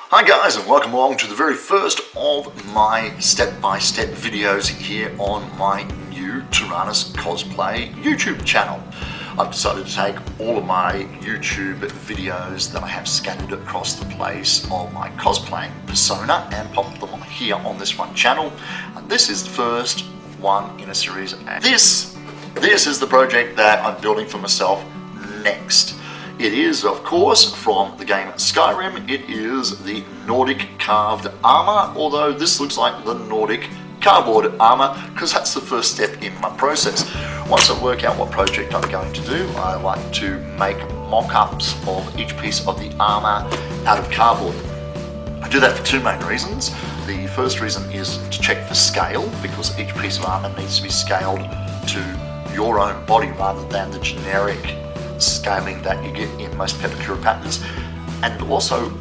Hi guys, and welcome along to the very first of my step-by-step videos here on my new Tyrannus Cosplay YouTube channel. I've decided to take all of my YouTube videos that I have scattered across the place of my cosplaying persona and pop them here on this one channel. And this is the first one in a series. And this is the project that I'm building for myself next. It is, of course, from the game Skyrim. It is the Nordic Carved Armour, although this looks like the Nordic Cardboard Armour because that's the first step in my process. Once I work out what project I'm going to do, I like to make mock-ups of each piece of the armour out of cardboard. I do that for two main reasons. The first reason is to check for scale, because each piece of armour needs to be scaled to your own body rather than the generic scaling that you get in most Pepakura patterns, and also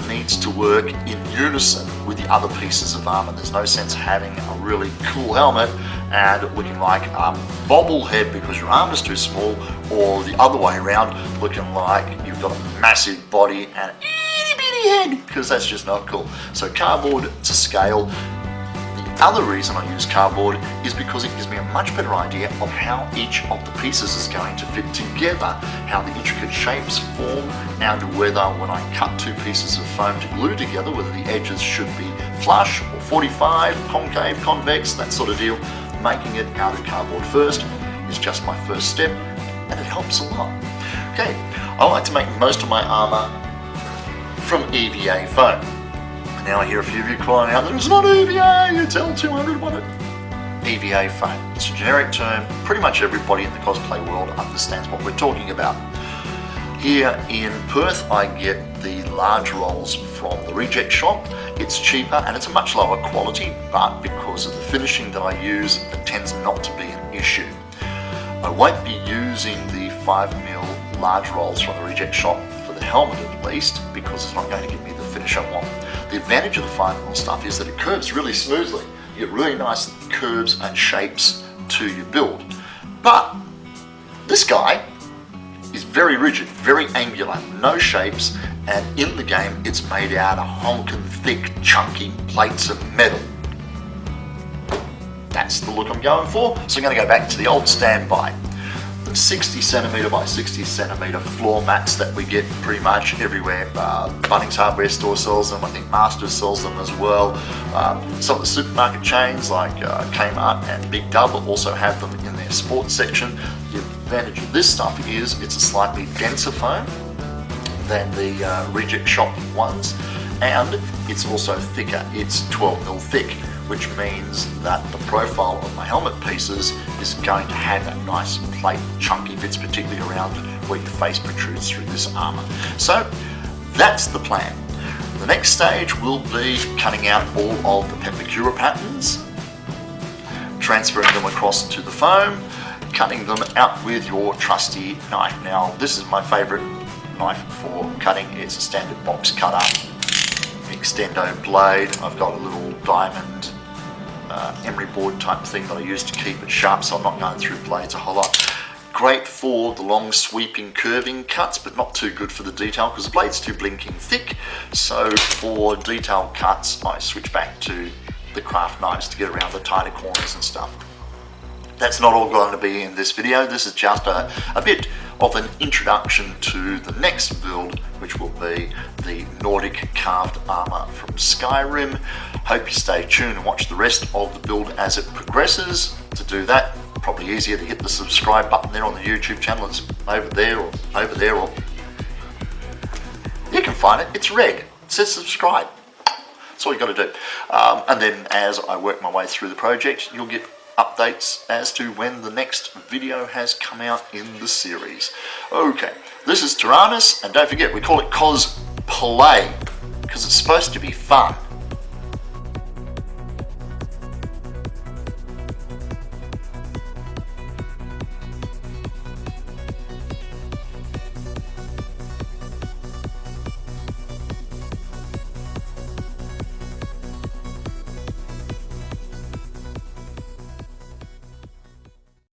needs to work in unison with the other pieces of armour. There's no sense having a really cool helmet and looking like a bobblehead because your arm is too small, or the other way around, looking like you've got a massive body and an itty bitty head, because that's just not cool. So cardboard to scale. The other reason I use cardboard is because it gives me a much better idea of how each of the pieces is going to fit together, how the intricate shapes form, and whether when I cut two pieces of foam to glue together, whether the edges should be flush or 45, concave, convex, that sort of deal. Making it out of cardboard first is just my first step, and it helps a lot. Okay, I like to make most of my armour from EVA foam. Now I hear a few of you crying out that it's not EVA, it's L200, what it? EVA foam. It's a generic term. Pretty much everybody in the cosplay world understands what we're talking about. Here in Perth, I get the large rolls from the reject shop. It's cheaper and it's a much lower quality, but because of the finishing that I use, it tends not to be an issue. I won't be using the 5mm large rolls from the reject shop for the helmet at least, because it's not going to give me the finish I want. The advantage of the 5mm stuff is that it curves really smoothly. You get really nice curves and shapes to your build. But this guy is very rigid, very angular, no shapes, and in the game it's made out of honking thick, chunky plates of metal. That's the look I'm going for, so I'm going to go back to the old standby. 60cm by 60cm floor mats that we get pretty much everywhere. Bunnings hardware store sells them, I think Masters sells them as well. Some of the supermarket chains like Kmart and Big W also have them in their sports section. The advantage of this stuff is it's a slightly denser foam than the reject shop ones, and it's also thicker. It's 12mm thick, which means that the profile of my helmet pieces is going to have that nice plate, chunky bits, particularly around where your face protrudes through this armour. So that's the plan. The next stage will be cutting out all of the Pepakura patterns, transferring them across to the foam, cutting them out with your trusty knife. Now, this is my favourite knife for cutting. It's a standard box cutter, extendo blade. I've got a little diamond emery board type thing that I use to keep it sharp, so I'm not going through blades a whole lot. Great for the long sweeping curving cuts, but not too good for the detail because the blade's too blinking thick. So for detail cuts I switch back to the craft knives to get around the tighter corners and stuff. That's not all going to be in this video. This is just a bit of an introduction to the next build, which will be the Nordic Carved Armour from Skyrim. Hope you stay tuned and watch the rest of the build as it progresses. To do that, probably easier to hit the subscribe button there on the YouTube channel. It's over there, or you can find it. It's red. It says subscribe. That's all you got to do. And then as I work my way through the project, you'll get updates as to when the next video has come out in the series. Okay, this is Tyrannus, and don't forget we call it cosplay because it's supposed to be fun.